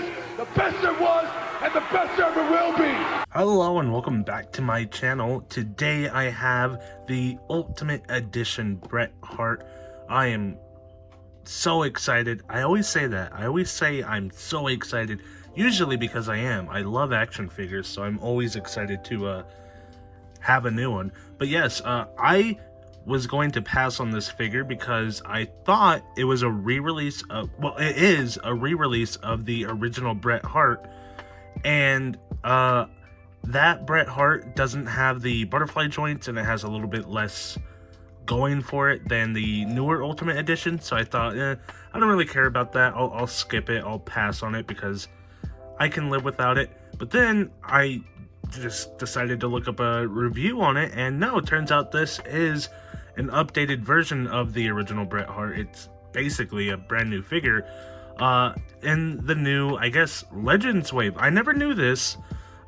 is, the best there was, and the best there ever will be. Hello and welcome back to my channel. Today I have the Ultimate Edition Bret Hart. I am so excited. I always say that. I always say I'm so excited, usually because I am. I love action figures, so I'm always excited to have a new one. But yes, I was going to pass on this figure because I thought it was a re-release of, well, it is a re-release of the original Bret Hart, and that Bret Hart doesn't have the butterfly joints, and it has a little bit less going for it than the newer Ultimate Edition. So I thought, I don't really care about that. I'll skip it. I'll pass on it because I can live without it. But then I just decided to look up a review on it, and no, it turns out this is an updated version of the original Bret Hart. It's basically a brand new figure in the new, I guess, Legends wave. I never knew this.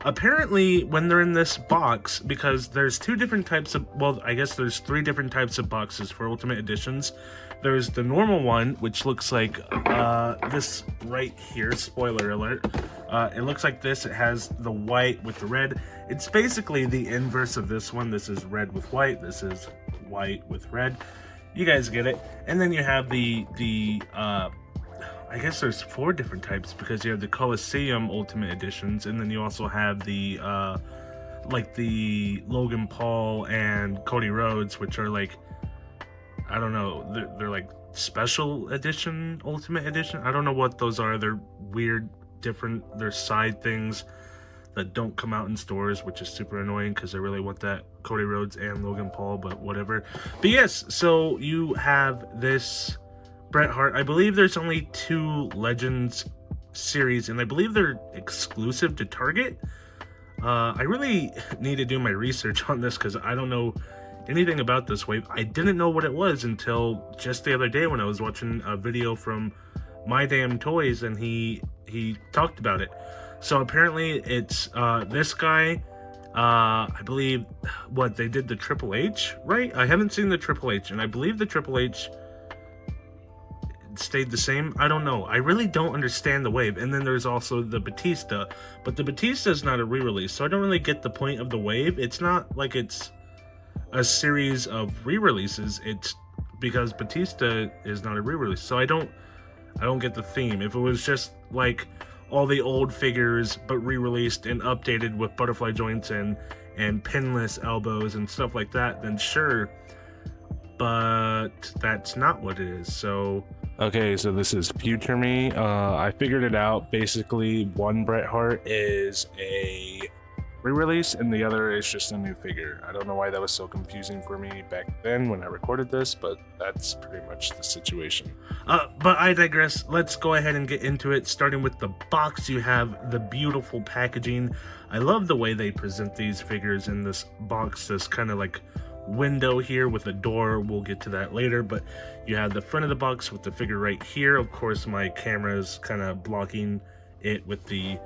Apparently, when they're in this box, because there's two different types of, well, I guess there's three different types of boxes for Ultimate Editions. There's the normal one, which looks like this right here, spoiler alert. It looks like this. It has the white with the red. It's basically the inverse of this one. This is red with white. This is white with red. You guys get it. And then you have the I guess there's four different types, because you have the Coliseum Ultimate Editions, and then you also have the like the Logan Paul and Cody Rhodes, which are like, I don't know, they're like special edition Ultimate Edition. I don't know what those are. They're weird, different. They're side things that don't come out in stores, which is super annoying because I really want that Cody Rhodes and Logan Paul, but whatever. But yes, so you have this Bret Hart. I believe there's only 2 Legends series, and I believe they're exclusive to Target. I really need to do my research on this because I don't know anything about this wave. I didn't know what it was until just the other day when I was watching a video from My Damn Toys, and he talked about it. So apparently it's this guy. I believe what they did, the Triple H, right? I haven't seen the Triple H, and I believe the Triple H stayed the same. I don't know. I really don't understand the wave. And then there's also the Batista, but the Batista is not a re-release, so I don't really get the point of the wave. It's not like it's a series of re-releases. It's because Batista is not a re-release, so I don't get the theme. If it was just like all the old figures but re-released and updated with butterfly joints and pinless elbows and stuff like that, then sure, but that's not what it is. So okay, so this is future me. I figured it out. Basically, one Bret Hart is a re-release and the other is just a new figure. I don't know why that was so confusing for me back then when I recorded this, but that's pretty much the situation. But I digress. Let's go ahead and get into it. Starting with the box, you have the beautiful packaging. I love the way they present these figures in this box, this kind of like window here with a door. We'll get to that later, but you have the front of the box with the figure right here. Of course, my camera is kind of blocking it with the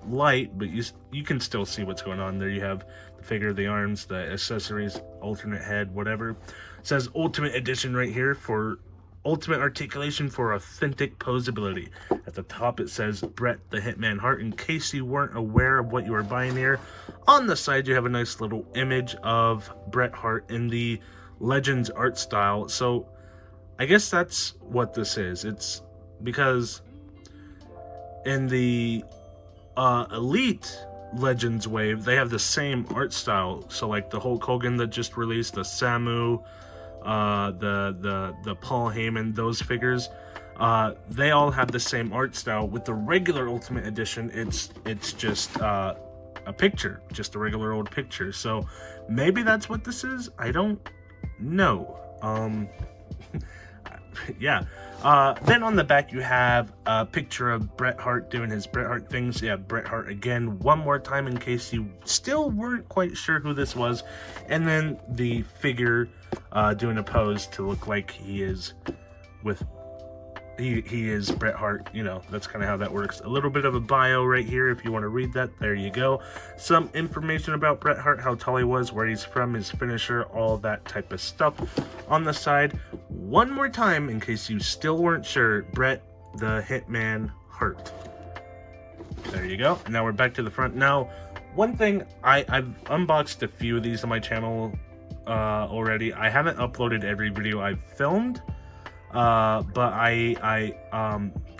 light, but you can still see what's going on there. You have the figure, the arms, the accessories, alternate head, whatever. It says Ultimate Edition right here for ultimate articulation for authentic posability. At the top it says Bret the Hitman Hart, in case you weren't aware of what you were buying here. On the side you have a nice little image of Bret Hart in the Legends art style. So I guess that's what this is. It's because in the Elite Legends wave, they have the same art style. So like the Hulk Hogan that just released, the Samu, the Paul Heyman, those figures, they all have the same art style. With the regular Ultimate Edition, it's just a picture, just a regular old picture. So maybe that's what this is. I don't know. Yeah. Then on the back you have a picture of Bret Hart doing his Bret Hart things. Yeah, Bret Hart again one more time in case you still weren't quite sure who this was. And then the figure doing a pose to look like he is with he is Bret Hart. You know, that's kind of how that works. A little bit of a bio right here if you want to read that. There you go. Some information about Bret Hart, how tall he was, where he's from, his finisher, all that type of stuff on the side. One more time in case you still weren't sure, Bret the Hitman Hart. There you go. Now we're back to the front. Now, one thing, I've unboxed a few of these on my channel already. I haven't uploaded every video I've filmed, but I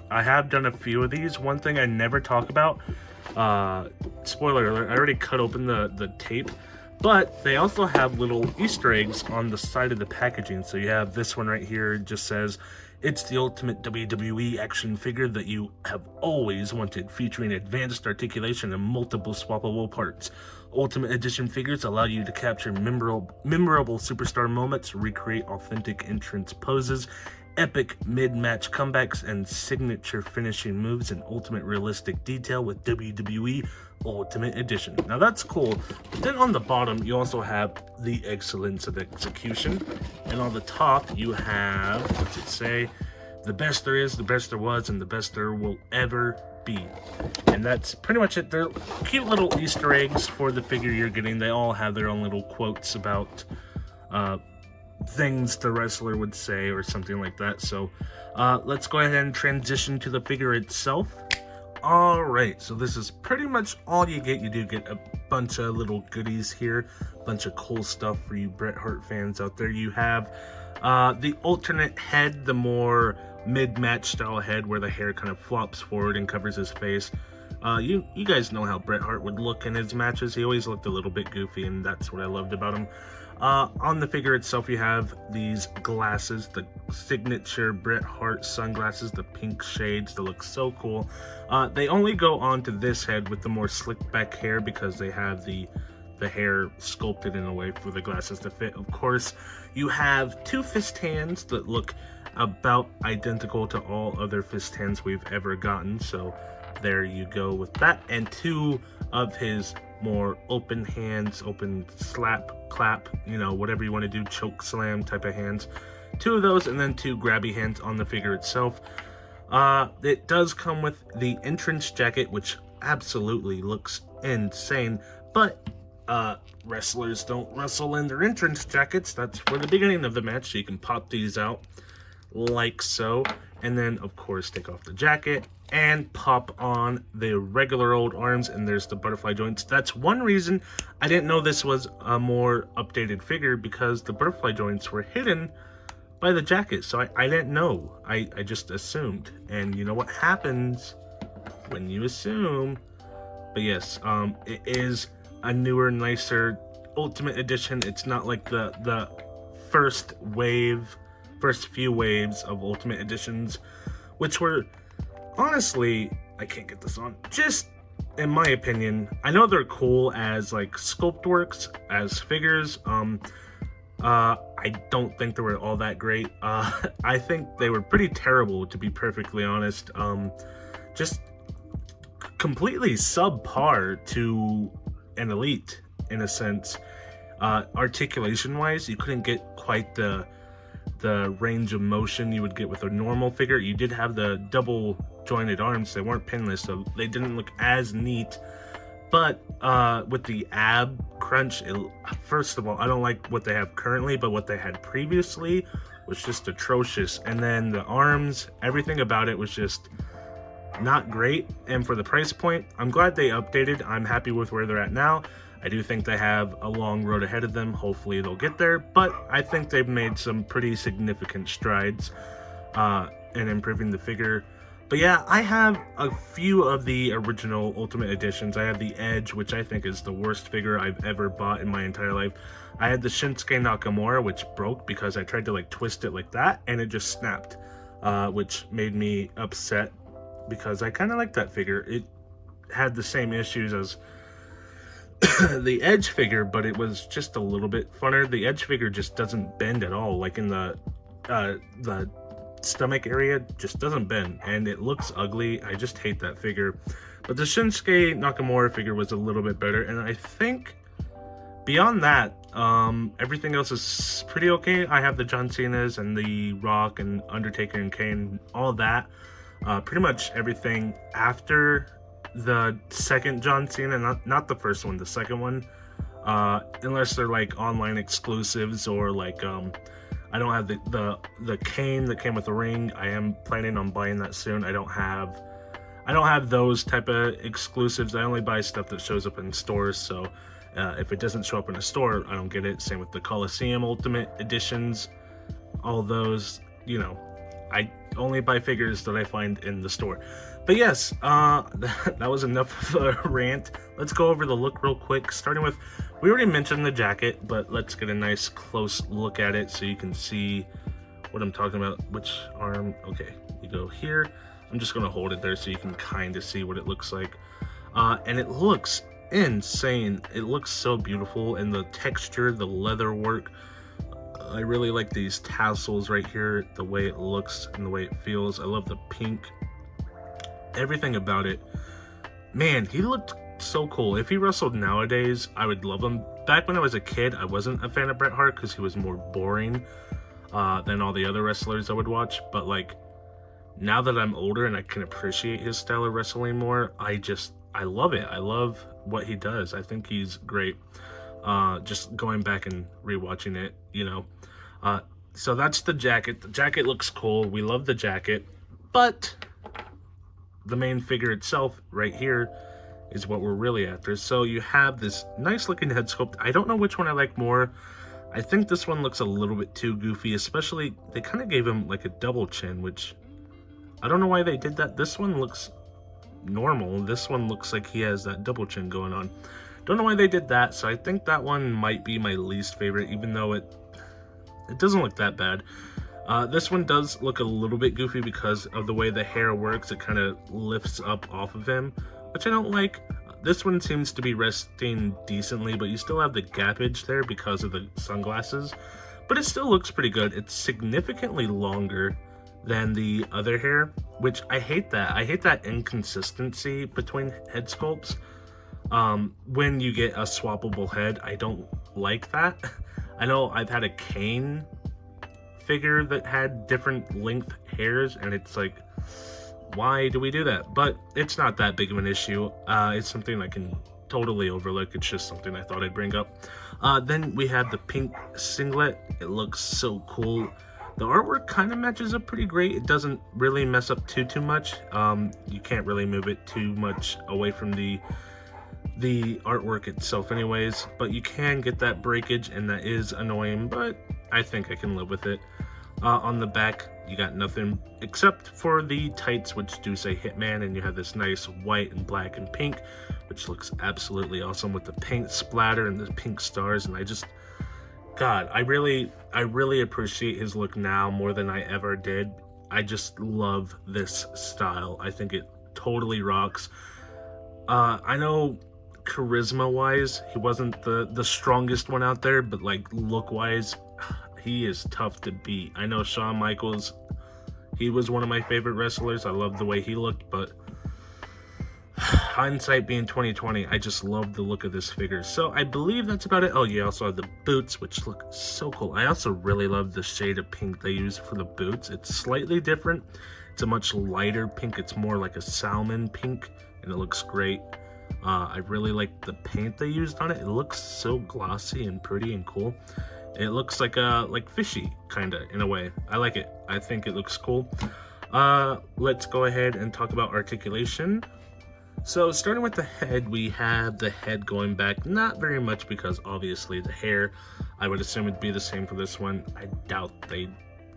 have done a few of these. One thing I never talk about, spoiler alert, I already cut open the tape, but they also have little Easter eggs on the side of the packaging. So you have this one right here, it just says, "It's the ultimate WWE action figure that you have always wanted, featuring advanced articulation and multiple swappable parts. Ultimate Edition figures allow you to capture memorable superstar moments, recreate authentic entrance poses, epic mid-match comebacks, and signature finishing moves in ultimate realistic detail with WWE Ultimate Edition." Now that's cool. But then on the bottom, you also have the excellence of execution. And on the top, you have, what's it say? "The best there is, the best there was, and the best there will ever be." And that's pretty much it. They're cute little Easter eggs for the figure you're getting. They all have their own little quotes about things the wrestler would say or something like that. So let's go ahead and transition to the figure itself. Alright, so this is pretty much all you get. You do get a bunch of little goodies here, a bunch of cool stuff for you Bret Hart fans out there. You have the alternate head, the more mid-match style head where the hair kind of flops forward and covers his face. You guys know how Bret Hart would look in his matches. He always looked a little bit goofy, and that's what I loved about him. On the figure itself, you have these glasses, the signature Bret Hart sunglasses, the pink shades that look so cool. They only go onto this head with the more slicked back hair because they have the hair sculpted in a way for the glasses to fit. Of course, you have two fist hands that look about identical to all other fist hands we've ever gotten, so there you go with that. And two of his more open hands, open slap, clap, you know, whatever you want to do, choke slam type of hands. Two of those, and then two grabby hands on the figure itself. It does come with the entrance jacket, which absolutely looks insane, but wrestlers don't wrestle in their entrance jackets. That's for the beginning of the match, so you can pop these out like so, and then of course take off the jacket and pop on the regular old arms, and there's the butterfly joints. That's one reason I didn't know this was a more updated figure, because the butterfly joints were hidden by the jacket, so I didn't know. I just assumed, and you know what happens when you assume. But yes, it is a newer, nicer Ultimate Edition. It's not like the first few waves of Ultimate Editions, which were, honestly, I can't get this on, just in my opinion, I know they're cool as like sculpt works, as figures. I don't think they were all that great. I think they were pretty terrible, to be perfectly honest. Just completely subpar to an Elite, in a sense. Articulation wise, you couldn't get quite the range of motion you would get with a normal figure. You did have the double jointed arms, they weren't pinless, so they didn't look as neat. But with the ab crunch, first of all, I don't like what they have currently, but what they had previously was just atrocious. And then the arms, everything about it was just not great. And for the price point, I'm glad they updated. I'm happy with where they're at now. I do think they have a long road ahead of them. Hopefully they'll get there, but I think they've made some pretty significant strides in improving the figure. But yeah, I have a few of the original Ultimate Editions. I have the Edge, which I think is the worst figure I've ever bought in my entire life. I had the Shinsuke Nakamura, which broke because I tried to like twist it like that and it just snapped, which made me upset because I kind of like that figure. It had the same issues as the Edge figure, but it was just a little bit funner. The Edge figure just doesn't bend at all, like in the stomach area, just doesn't bend, and it looks ugly. I just hate that figure. But the Shinsuke Nakamura figure was a little bit better, and I think beyond that, everything else is pretty okay. I have the John Cena's and the Rock and Undertaker and Kane, all that. Pretty much everything after the second John Cena, not the first one, the second one, unless they're like online exclusives or like I don't have the Kane that came with the ring. I am planning on buying that soon. I I don't have those type of exclusives. I only buy stuff that shows up in stores, so if it doesn't show up in a store, I don't get it. Same with the Coliseum Ultimate Editions, all those, you know, I only buy figures that I find in the store. But yes, that was enough of a rant. Let's go over the look real quick, starting with, we already mentioned the jacket, but let's get a nice close look at it so you can see what I'm talking about. Which arm? Okay, you go here. I'm just gonna hold it there so you can kind of see what it looks like. And it looks insane. It looks so beautiful, and the texture, the leather work. I really like these tassels right here, the way it looks and the way it feels. I love the pink. Everything about it. Man, he looked so cool. If he wrestled nowadays, I would love him. Back when I was a kid, I wasn't a fan of Bret Hart because he was more boring than all the other wrestlers I would watch. But like, now that I'm older and I can appreciate his style of wrestling more, I love it. I love what he does. I think he's great. Just going back and rewatching it, you know. So that's the jacket. The jacket looks cool. We love the jacket, but the main figure itself right here is what we're really after. So you have this nice looking head sculpt. I don't know which one I like more. I think this one looks a little bit too goofy, especially they kind of gave him like a double chin, which I don't know why they did that. This one looks normal. This one looks like he has that double chin going on. Don't know why they did that, so I think that one might be my least favorite, even though it doesn't look that bad. This one does look a little bit goofy because of the way the hair works. It kind of lifts up off of him, which I don't like. This one seems to be resting decently, but you still have the gappage there because of the sunglasses. But it still looks pretty good. It's significantly longer than the other hair, which I hate that. I hate that inconsistency between head sculpts. When you get a swappable head, I don't like that. I know I've had a Kane figure that had different length hairs, and it's like, why do we do that? But it's not that big of an issue. It's something I can totally overlook. It's just something I thought I'd bring up. Then we have the pink singlet. It looks so cool. The artwork kind of matches up pretty great. It doesn't really mess up too much. You can't really move it too much away from the artwork itself anyways, but you can get that breakage, and that is annoying, but I think I can live with it. On the back, you got nothing except for the tights, which do say Hitman, and you have this nice white and black and pink, which looks absolutely awesome with the paint splatter and the pink stars. And I really appreciate his look now more than I ever did. I just love this style. I think it totally rocks. I know charisma wise he wasn't the strongest one out there, but like look wise, he is tough to beat. I know Shawn Michaels, he was one of my favorite wrestlers. I love the way he looked, but hindsight being 2020, I just love the look of this figure. So I believe that's about it. Oh, you also have the boots, which look so cool. I also really love the shade of pink they use for the boots. It's slightly different. It's a much lighter pink. It's more like a salmon pink, and it looks great. I really like the paint they used on it. It looks so glossy and pretty and cool. It looks like fishy kind of in a way. I like it. I think it looks cool. Let's go ahead and talk about articulation. So starting with the head, we have the head going back not very much because obviously the hair, I would assume it'd be the same for this one. I doubt they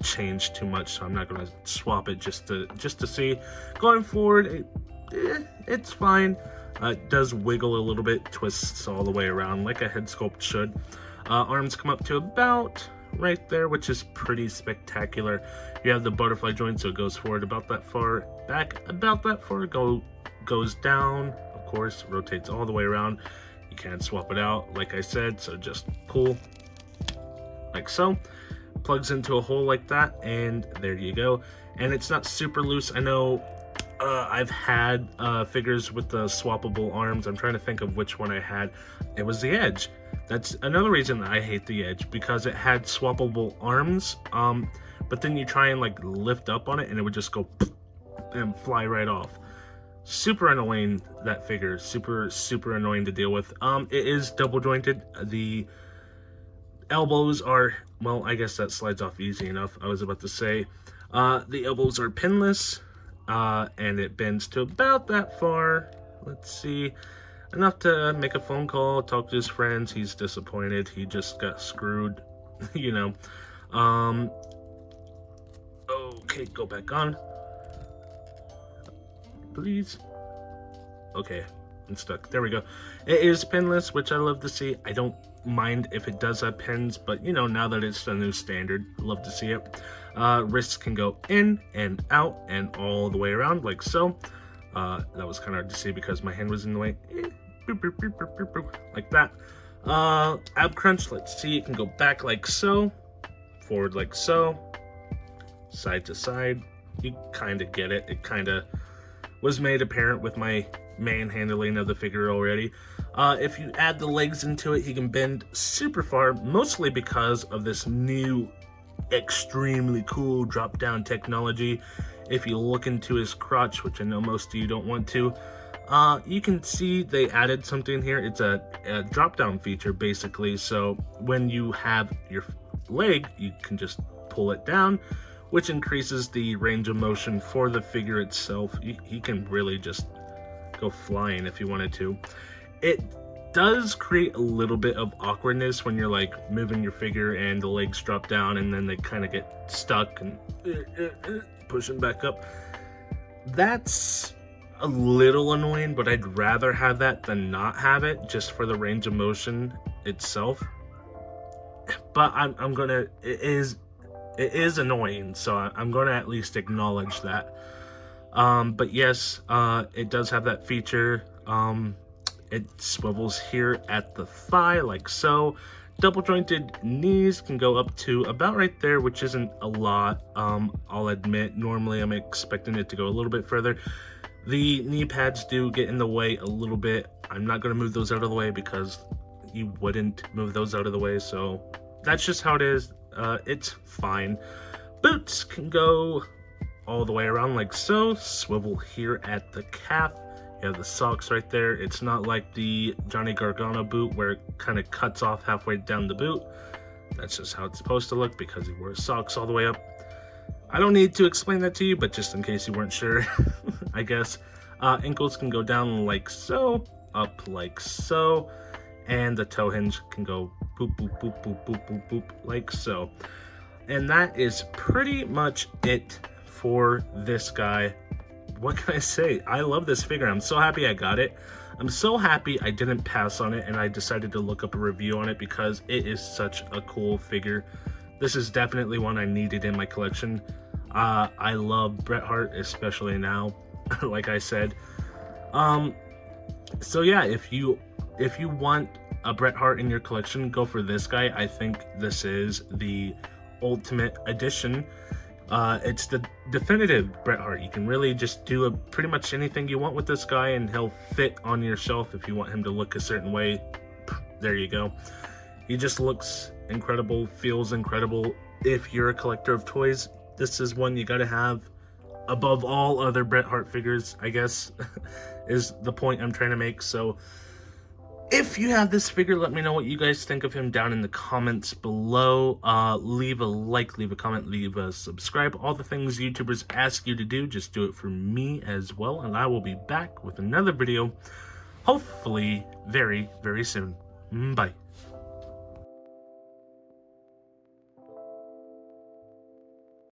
changed too much, so I'm not gonna swap it just to see. Going forward, it's fine. It does wiggle a little bit, twists all the way around like a head sculpt should. Arms come up to about right there, which is pretty spectacular. You have the butterfly joint, so it goes forward about that far, back about that far, goes down, of course, rotates all the way around. You can't swap it out, like I said, so just pull like so. Plugs into a hole like that, and there you go. And it's not super loose. I know I've had figures with the swappable arms. I'm trying to think of which one I had. It was the Edge. That's another reason that I hate the Edge, because it had swappable arms, but then you try and like lift up on it and it would just go and fly right off. Super annoying, that figure. Super annoying to deal with. It is double jointed. The elbows are, well, I guess that slides off easy enough. I was about to say the elbows are pinless. and it bends to about that far. Let's see. Enough to make a phone call, talk to his friends. He's disappointed. He just got screwed, you know. Okay, go back on. Please. Okay, I'm stuck. There we go. It is pinless, which I love to see. I don't mind if it does have pins, but you know, now that it's the new standard, I love to see it. Wrists can go in and out and all the way around, like so. That was kind of hard to see because my hand was in the way. Like that. Ab crunch, let's see, it can go back like so, forward like so, side to side. You kind of get it. It kind of was made apparent with my manhandling of the figure already. If you add the legs into it, he can bend super far, mostly because of this new extremely cool drop-down technology. If you look into his crotch, which I know most of you don't want to, you can see they added something here. It's a drop-down feature, basically. So when you have your leg, you can just pull it down, which increases the range of motion for the figure itself. He can really just go flying if you wanted to. It does create a little bit of awkwardness when you're like moving your figure and the legs drop down and then they kind of get stuck and pushing back up. That's a little annoying, but I'd rather have that than not have it, just for the range of motion itself. But I'm gonna, it is annoying, so I'm going to at least acknowledge that. But yes, it does have that feature. It swivels here at the thigh, like so. Double jointed knees can go up to about right there, which isn't a lot. I'll admit, normally I'm expecting it to go a little bit further. The knee pads do get in the way a little bit. I'm not going to move those out of the way because you wouldn't move those out of the way, so that's just how it is. It's fine. Boots can go all the way around like so, swivel here at the calf. You have the socks right there. It's not like the Johnny Gargano boot where it kind of cuts off halfway down the boot. That's just how it's supposed to look because he wears socks all the way up. I don't need to explain that to you, but just in case you weren't sure, I guess. Ankles can go down like so, up like so, and the toe hinge can go boop, boop, boop, boop, boop, boop, boop, like so. And that is pretty much it for this guy. What can I say? I love this figure. I'm so happy I got it. I'm so happy I didn't pass on it and I decided to look up a review on it because it is such a cool figure. This is definitely one I needed in my collection. I love Bret Hart, especially now, like I said. So yeah, if you want a Bret Hart in your collection, go for this guy. I think this is the ultimate edition. It's the definitive Bret Hart. You can really just do pretty much anything you want with this guy and he'll fit on your shelf. If you want him to look a certain way, there you go. He just looks incredible, feels incredible. If you're a collector of toys, this is one you gotta have above all other Bret Hart figures, I guess, is the point I'm trying to make. So if you have this figure, let me know what you guys think of him down in the comments below. Leave a like, leave a comment, leave a subscribe. All the things YouTubers ask you to do, just do it for me as well. And I will be back with another video, hopefully very, very soon. Bye.